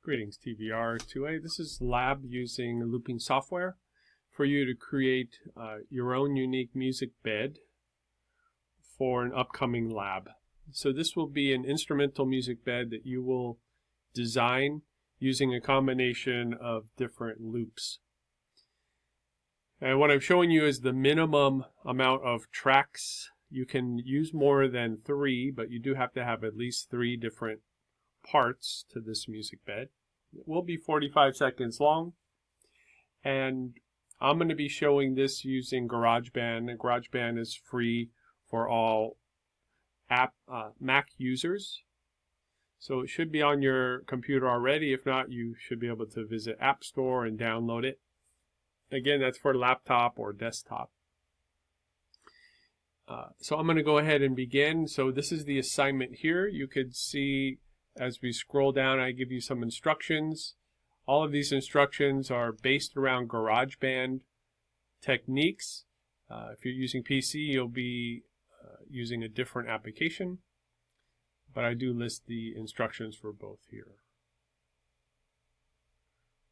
Greetings TVR2A. This is lab using looping software for you to create your own unique music bed for an upcoming lab. So this will be an instrumental music bed that you will design using a combination of different loops. And what I'm showing you is the minimum amount of tracks. You can use more than 3, but you do have to have at least 3 different parts to this music bed. It will be 45 seconds long, and I'm going to be showing this using Garageband. And Garageband is free for all Mac users, so it should be on your computer already. If not, you should be able to visit App Store and download it. Again, that's for laptop or desktop. So I'm going to go ahead and begin. So this is the assignment here. You could see as we scroll down, I give you some instructions. All of these instructions are based around Garageband techniques. If you're using PC, you'll be using a different application, but I do list the instructions for both here.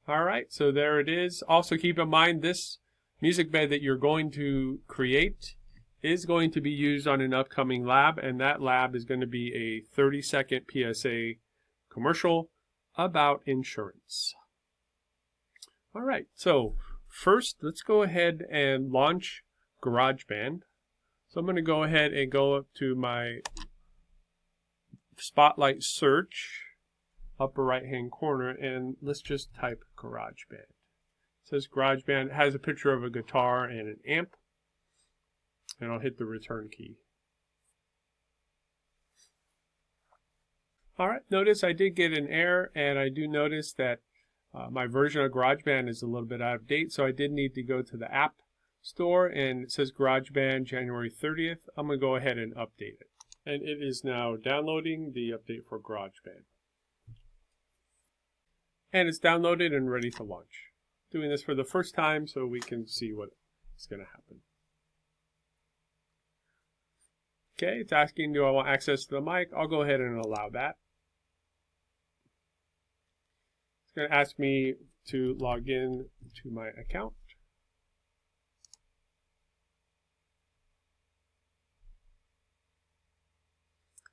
All right, so there it is. Also keep in mind this music bed that you're going to create is going to be used on an upcoming lab, and that lab is going to be a 30-second PSA commercial about insurance. All right, so first let's go ahead and launch Garageband. So I'm going to go ahead and go up to my Spotlight search, upper right hand corner, and let's just type Garageband. It says Garageband. It has a picture of a guitar and an amp. And I'll hit the return key. All right, notice I did get an error, and I do notice that my version of Garageband is a little bit out of date, so I did need to go to the App Store, and it says Garageband January 30th. I'm going to go ahead and update it. And it is now downloading the update for Garageband. And it's downloaded and ready to launch. Doing this for the first time so we can see what is going to happen. Okay, it's asking, do I want access to the mic? I'll go ahead and allow that. It's going to ask me to log in to my account.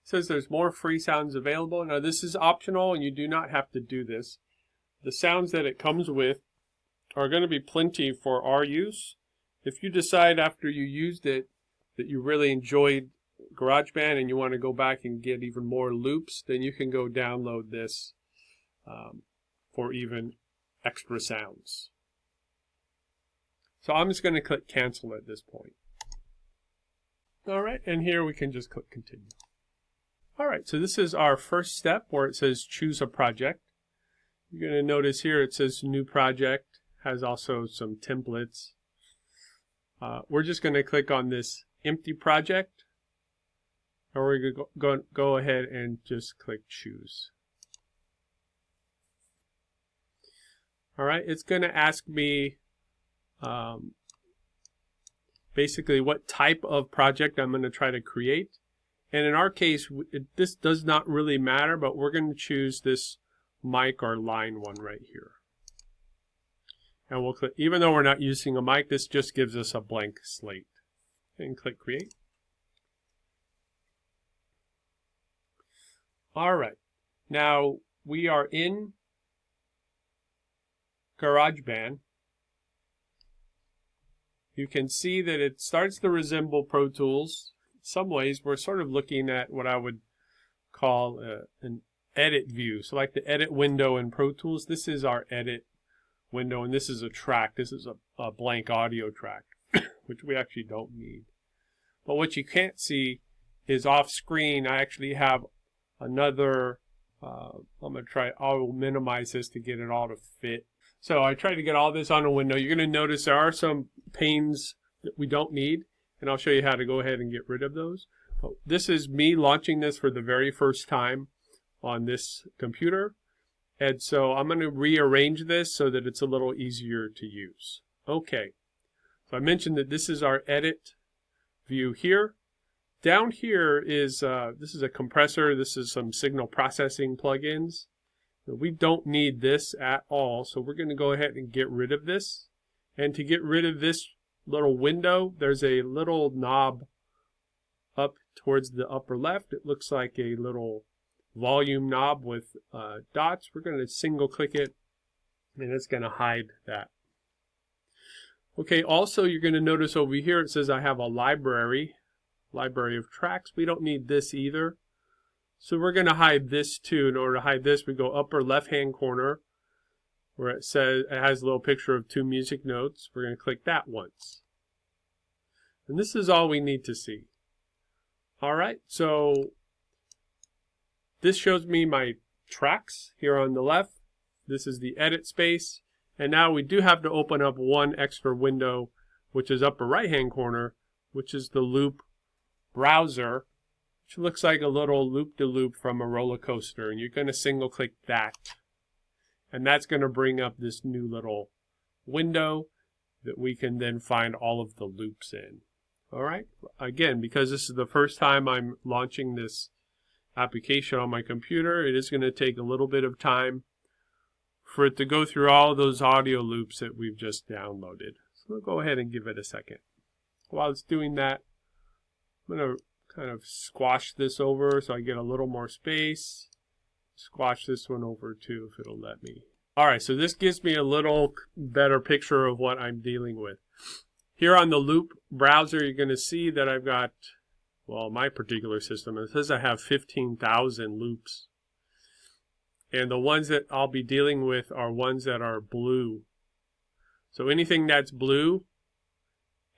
It says there's more free sounds available. Now this is optional and you do not have to do this. The sounds that it comes with are going to be plenty for our use. If you decide after you used it that you really enjoyed Garageband and you want to go back and get even more loops, then you can go download this for even extra sounds. So I'm just going to click cancel at this point. All right, and here we can just click continue. All right, so this is our first step where it says choose a project. You're going to notice here it says new project, has also some templates. We're just going to click on this empty project. Or we're going to go ahead and just click choose. All right, it's going to ask me basically what type of project I'm going to try to create. And in our case, this does not really matter, but we're going to choose this mic or line one right here. And we'll click, even though we're not using a mic, this just gives us a blank slate. And click create. All right, now we are in Garageband. You can see that it starts to resemble Pro Tools. In some ways, we're sort of looking at what I would call an edit view. So like the edit window in Pro Tools, this is our edit window, and this is a track. This is a blank audio track, which we actually don't need. But what you can't see is off screen, I actually have another, I'm going to try, I will minimize this to get it all to fit. So I try to get all this on a window. You're going to notice there are some panes that we don't need, and I'll show you how to go ahead and get rid of those. This is me launching this for the very first time on this computer, and so I'm going to rearrange this so that it's a little easier to use. Okay, so I mentioned that this is our edit view here. Down here is, this is a compressor, this is some signal processing plugins. We don't need this at all, so we're going to go ahead and get rid of this. And to get rid of this little window, there's a little knob up towards the upper left. It looks like a little volume knob with dots. We're going to single click it, and it's going to hide that. Okay, also you're going to notice over here it says I have a library of tracks. We don't need this either. So we're going to hide this too. In order to hide this, we go upper left hand corner where it says it has a little picture of 2 music notes. We're going to click that once. And this is all we need to see. Alright, so this shows me my tracks here on the left. This is the edit space. And now we do have to open up one extra window, which is upper right hand corner, which is the loop browser, which looks like a little loop-de-loop from a roller coaster. And you're going to single click that. And that's going to bring up this new little window that we can then find all of the loops in. Alright, again, because this is the first time I'm launching this application on my computer, it is going to take a little bit of time for it to go through all those audio loops that we've just downloaded. So we'll go ahead and give it a second. While it's doing that, I'm going to kind of squash this over so I get a little more space. Squash this one over too if it'll let me. Alright, so this gives me a little better picture of what I'm dealing with. Here on the loop browser, you're going to see that I've got, well, my particular system, it says I have 15,000 loops. And the ones that I'll be dealing with are ones that are blue. So anything that's blue,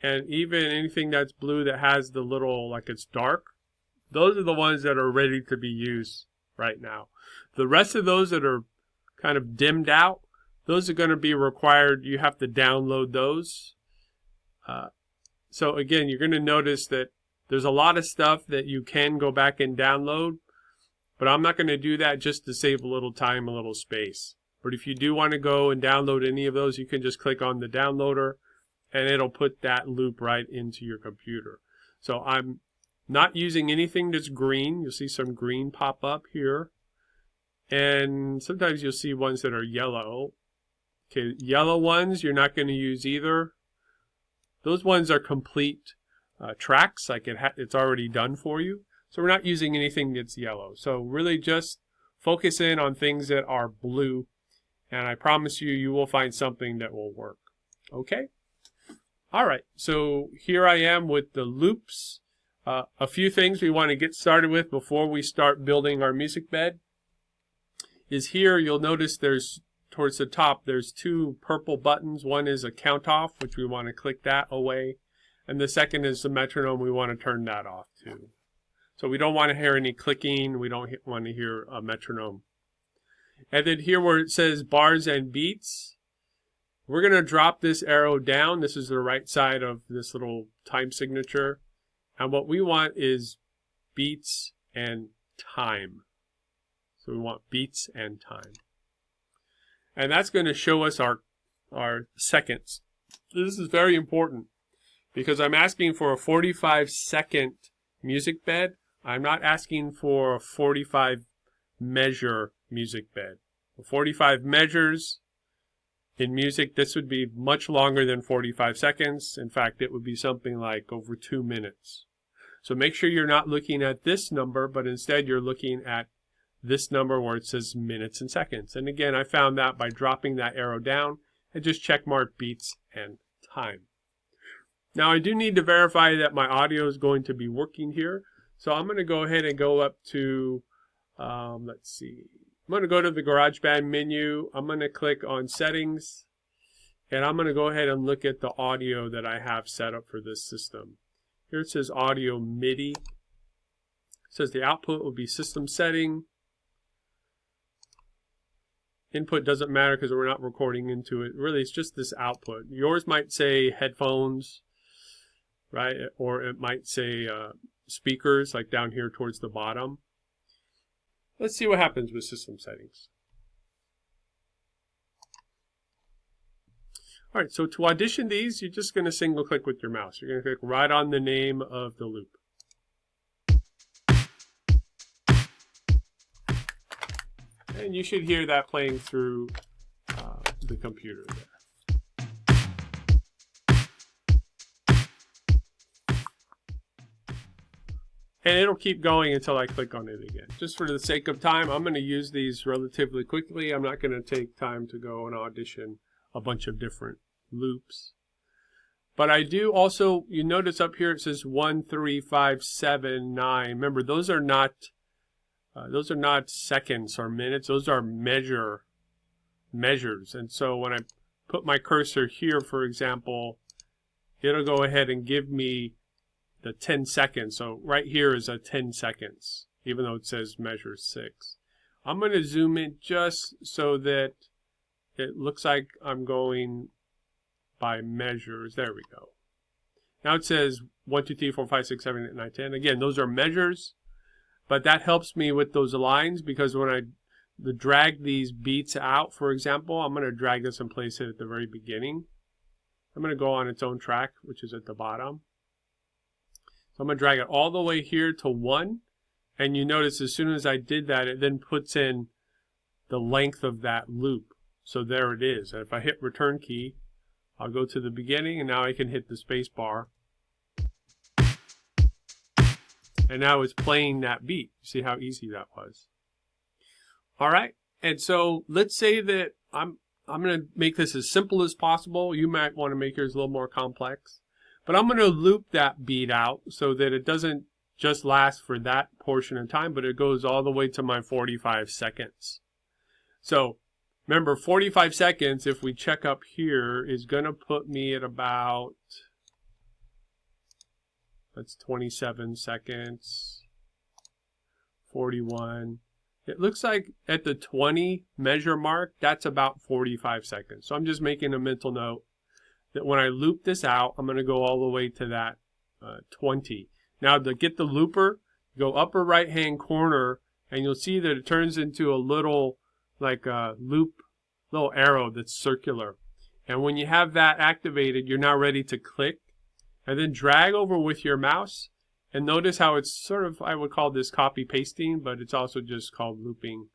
and even anything that's blue that has the little, like it's dark, those are the ones that are ready to be used right now. The rest of those that are kind of dimmed out, those are going to be required. You have to download those. So again, you're going to notice that there's a lot of stuff that you can go back and download, but I'm not going to do that just to save a little time, a little space. But if you do want to go and download any of those, you can just click on the downloader and it'll put that loop right into your computer. So I'm not using anything that's green. You'll see some green pop up here. And sometimes you'll see ones that are yellow. Okay, yellow ones you're not going to use either. Those ones are complete tracks, like it's already done for you. So we're not using anything that's yellow. So really just focus in on things that are blue, and I promise you, you will find something that will work. Okay? All right, so here I am with the loops. A few things we want to get started with before we start building our music bed is here you'll notice there's towards the top, there's 2 purple buttons. One is a count off, which we want to click that away. And the second is the metronome. We want to turn that off too. So we don't want to hear any clicking. We don't want to hear a metronome. And then here where it says bars and beats, we're going to drop this arrow down. This is the right side of this little time signature. And what we want is beats and time. So we want beats and time. And that's going to show us our seconds. This is very important because I'm asking for a 45-second music bed. I'm not asking for a 45 measure music bed. 45 measures in music, this would be much longer than 45 seconds. In fact, it would be something like over 2 minutes. So make sure you're not looking at this number, but instead you're looking at this number where it says minutes and seconds. And again, I found that by dropping that arrow down and just check mark beats and time. Now I do need to verify that my audio is going to be working here. So I'm going to go ahead and go up to, let's see. I'm going to go to the Garageband menu. I'm going to click on settings. And I'm going to go ahead and look at the audio that I have set up for this system. Here it says audio MIDI. It says the output will be system setting. Input doesn't matter because we're not recording into it. Really, it's just this output. Yours might say headphones, right? Or it might say speakers, like down here towards the bottom. Let's see what happens with system settings. All right, so to audition these, you're just going to single click with your mouse. You're going to click right on the name of the loop. And you should hear that playing through the computer there. And it'll keep going until I click on it again. Just for the sake of time, I'm going to use these relatively quickly. I'm not going to take time to go and audition a bunch of different loops. But I do also, you notice up here it says 1, 3, 5, 7, 9. Remember, those are not seconds or minutes. Those are measures. And so when I put my cursor here, for example, it'll go ahead and give me the 10 seconds. So right here is a 10 seconds, even though it says measure 6. I'm going to zoom in just so that it looks like I'm going by measures. There we go. Now it says 1, 2, 3, 4, 5, 6, 7, 8, 9, 10. Again, those are measures, but that helps me with those lines because when I drag these beats out, for example, I'm going to drag this and place it at the very beginning. I'm going to go on its own track, which is at the bottom. So I'm going to drag it all the way here to 1. And you notice as soon as I did that, it then puts in the length of that loop. So there it is. And if I hit return key, I'll go to the beginning, and now I can hit the space bar. And now it's playing that beat. See how easy that was. All right. And so let's say that I'm going to make this as simple as possible. You might want to make yours a little more complex. But I'm going to loop that beat out so that it doesn't just last for that portion of time, but it goes all the way to my 45 seconds. So remember, 45 seconds, if we check up here, is going to put me at about, that's 27 seconds, 41. It looks like at the 20 measure mark, that's about 45 seconds. So I'm just making a mental note that when I loop this out, I'm going to go all the way to that 20. Now to get the looper, go upper right hand corner and you'll see that it turns into a little like a loop, little arrow that's circular. And when you have that activated, you're now ready to click and then drag over with your mouse. And notice how it's sort of, I would call this copy pasting, but it's also just called looping.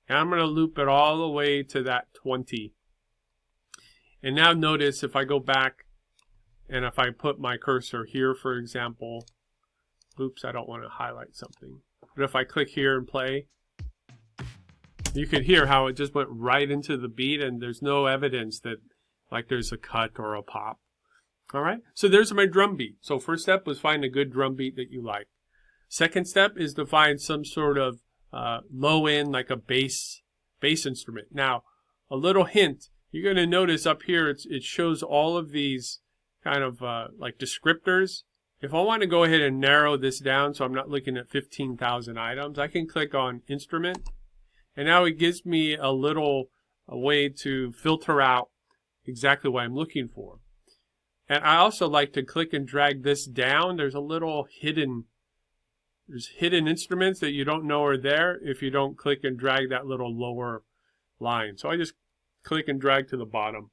And I'm going to loop it all the way to that 20. And now notice if I go back and if I put my cursor here, for example, oops, I don't want to highlight something. But if I click here and play, you could hear how it just went right into the beat and there's no evidence that like there's a cut or a pop. All right, so there's my drum beat. So first step was find a good drum beat that you like. Second step is to find some sort of low end, like a bass instrument. Now, a little hint. You're going to notice up here it shows all of these kind of like descriptors. If I want to go ahead and narrow this down so I'm not looking at 15,000 items, I can click on Instrument. And now it gives me a way to filter out exactly what I'm looking for. And I also like to click and drag this down. There's a little hidden instruments that you don't know are there if you don't click and drag that little lower line. So I just click and drag to the bottom.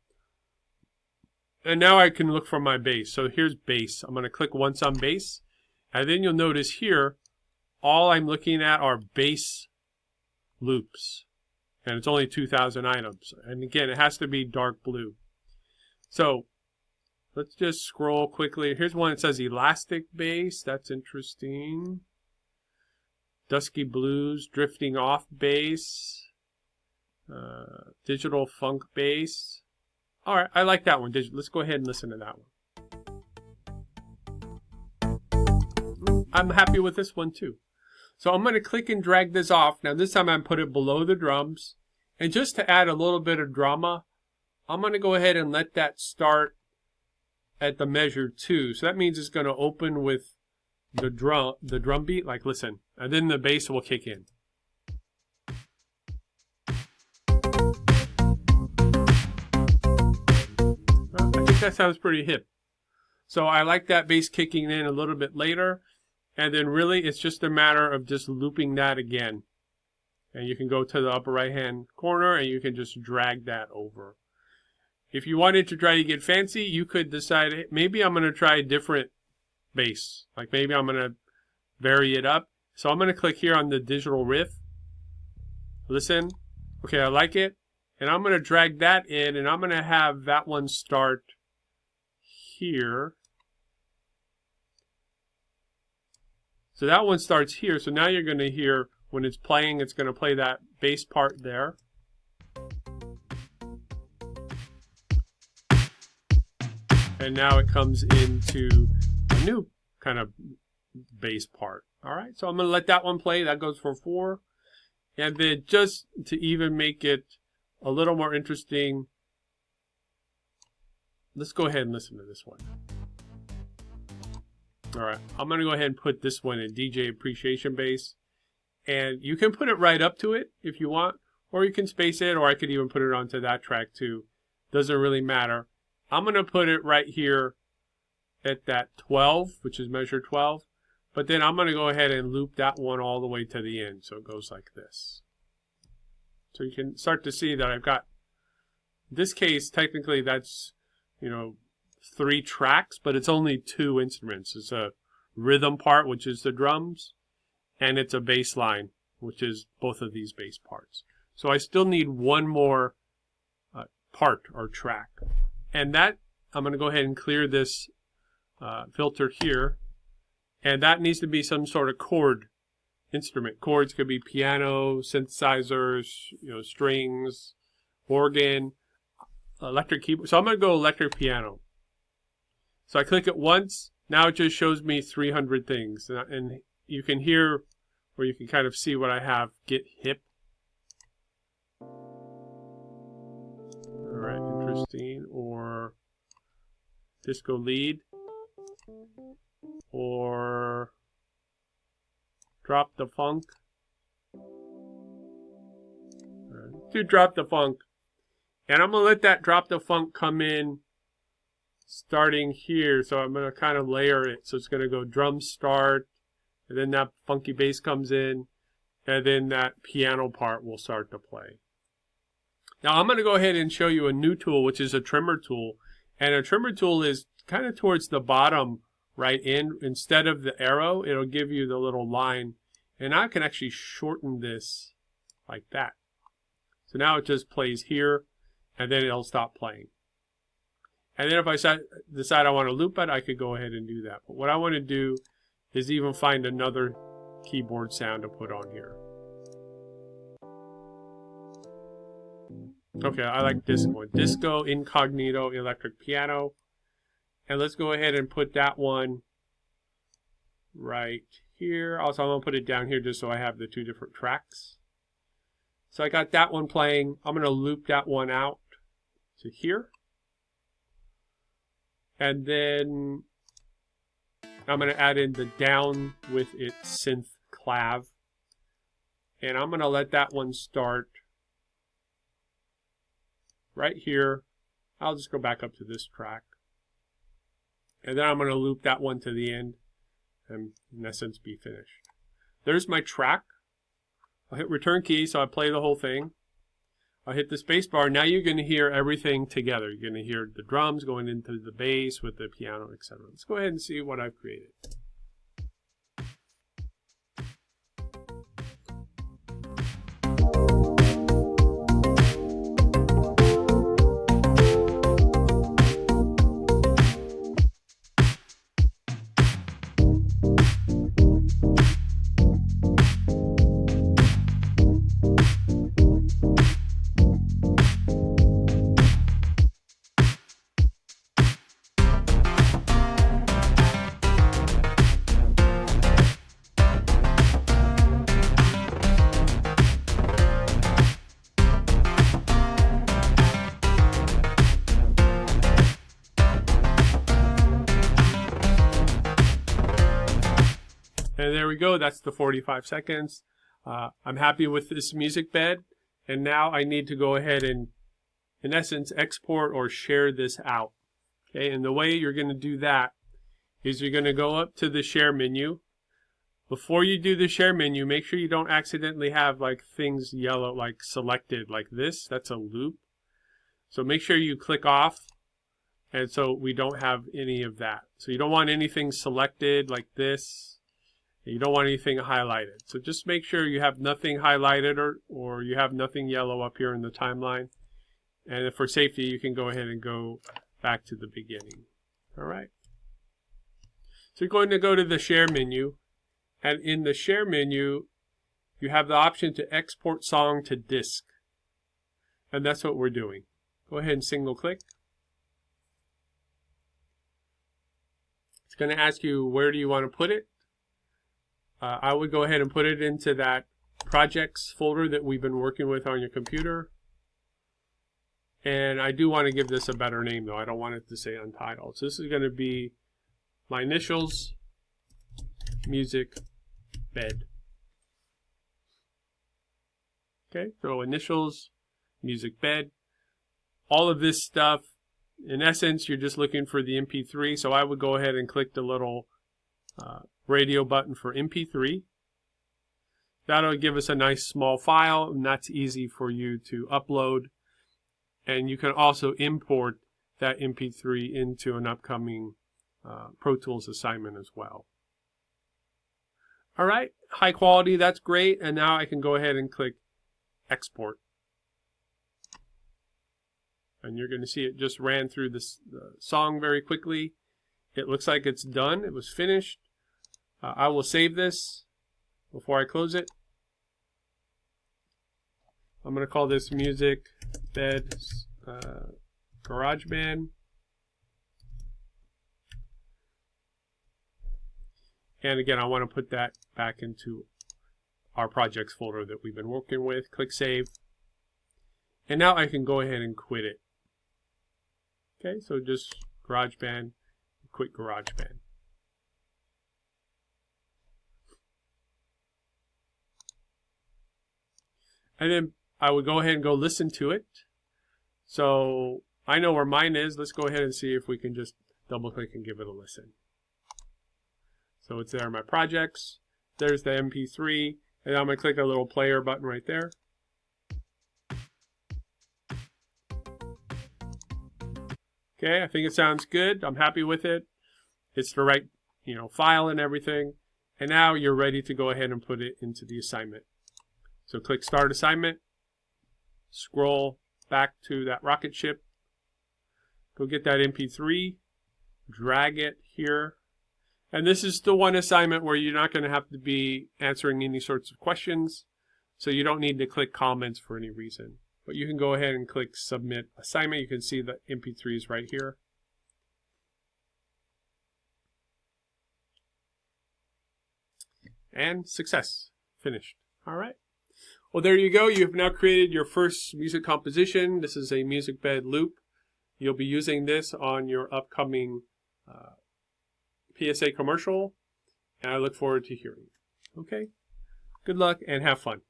And now I can look for my bass. So here's bass. I'm going to click once on bass. And then you'll notice here, all I'm looking at are bass loops. And it's only 2,000 items. And again, it has to be dark blue. So let's just scroll quickly. Here's one that says elastic bass. That's interesting. Dusky blues, drifting off bass. Digital funk bass. All right, I like that one. Let's go ahead and listen to that one. I'm happy with this one too. So I'm going to click and drag this off. Now this time I'm put it below the drums. And just to add a little bit of drama, I'm going to go ahead and let that start at the measure 2. So that means it's going to open with the drum beat, like listen, and then the bass will kick in. I think that sounds pretty hip. So I like that bass kicking in a little bit later, and then really it's just a matter of just looping that again. And you can go to the upper right hand corner and you can just drag that over. If you wanted to try to get fancy, you could decide, hey, maybe I'm going to try a different bass. Like maybe I'm going to vary it up. So I'm going to click here on the digital riff. Listen, Okay, I like it. And I'm going to drag that in, and I'm going to have that one start here. So that one starts here. So now you're going to hear when it's playing, it's going to play that bass part there. And now it comes into a new kind of bass part. All right, so I'm going to let that one play. That goes for 4. And then just to even make it a little more interesting, let's go ahead and listen to this one. All right, I'm going to go ahead and put this one in DJ Appreciation Bass. And you can put it right up to it if you want, or you can space it, or I could even put it onto that track too. Doesn't really matter. I'm going to put it right here at that 12, which is measure 12. But then I'm going to go ahead and loop that one all the way to the end. So it goes like this. So you can start to see that I've got, in this case, technically that's, 3 tracks, but it's only 2 instruments. It's a rhythm part, which is the drums, and it's a bass line, which is both of these bass parts. So I still need one more part or track. And that, I'm going to go ahead and clear this filter here. And that needs to be some sort of chord instrument. Chords could be piano, synthesizers, strings, organ, electric keyboard. So I'm going to go electric piano. So I click it once. Now it just shows me 300 things. And you can hear, or you can kind of see what I have. Get hip. All right, interesting. Or disco lead. Or drop the funk. To drop the funk. And I'm going to let that drop the funk come in starting here. So I'm going to kind of layer it. So it's going to go drum start, and then that funky bass comes in, and then that piano part will start to play. Now I'm going to go ahead and show you a new tool, which is a trimmer tool. And a trimmer tool is kind of towards the bottom right in. Instead of the arrow, it'll give you the little line. And I can actually shorten this like that. So now it just plays here, and then it'll stop playing. And then if I decide I want to loop it, I could go ahead and do that. But what I want to do is even find another keyboard sound to put on here. Okay, I like this one. Disco Incognito Electric Piano. And let's go ahead and put that one right here. Also, I'm going to put it down here just so I have the 2 different tracks. So I got that one playing. I'm going to loop that one out to here. And then I'm going to add in the down with its synth clav. And I'm going to let that one start right here. I'll just go back up to this track. And then I'm going to loop that one to the end and in essence be finished. There's my track. I'll hit return key so I play the whole thing. I'll hit the space bar. Now you're going to hear everything together. You're going to hear the drums going into the bass with the piano, etc. Let's go ahead and see what I've created. And there we go. That's the 45 seconds. I'm happy with this music bed. And now I need to go ahead and, in essence, export or share this out. Okay, and the way you're going to do that is you're going to go up to the share menu. Before you do the share menu, make sure you don't accidentally have like things yellow, like selected like this. That's a loop. So make sure you click off. And so we don't have any of that. So you don't want anything selected like this. You don't want anything highlighted. So just make sure you have nothing highlighted or you have nothing yellow up here in the timeline. And for safety, you can go ahead and go back to the beginning. All right. So you're going to go to the Share menu. And in the Share menu, you have the option to export song to disk. And that's what we're doing. Go ahead and single click. It's going to ask you where do you want to put it. I would go ahead and put it into that projects folder that we've been working with on your computer. And I do want to give this a better name though. I don't want it to say untitled. So this is going to be my initials, music, bed. Okay, so initials, music, bed. All of this stuff, in essence, you're just looking for the MP3. So I would go ahead and click the little radio button for MP3. That'll give us a nice small file, and that's easy for you to upload. And you can also import that MP3 into an upcoming Pro Tools assignment as well. All right, high quality, that's great. And now I can go ahead and click export. And you're going to see it just ran through the song very quickly. It looks like it's done. It was finished. I will save this before I close it. I'm going to call this Music Bed Garageband. And again, I want to put that back into our projects folder that we've been working with. Click Save. And now I can go ahead and quit it. Okay, so just GarageBand, quit GarageBand. And then I would go ahead and go listen to it. So I know where mine is. Let's go ahead and see if we can just double click and give it a listen. So it's there in my projects. There's the MP3. And I'm going to click a little player button right there. Okay, I think it sounds good. I'm happy with it. It's the right, file and everything. And now you're ready to go ahead and put it into the assignment. So click Start Assignment. Scroll back to that rocket ship. Go get that MP3. Drag it here. And this is the one assignment where you're not going to have to be answering any sorts of questions. So you don't need to click comments for any reason. But you can go ahead and click Submit Assignment. You can see the MP3s right here. And success. Finished. All right. Well, there you go. You've now created your first music composition. This is a music bed loop. You'll be using this on your upcoming PSA commercial. And I look forward to hearing. Okay. Good luck and have fun.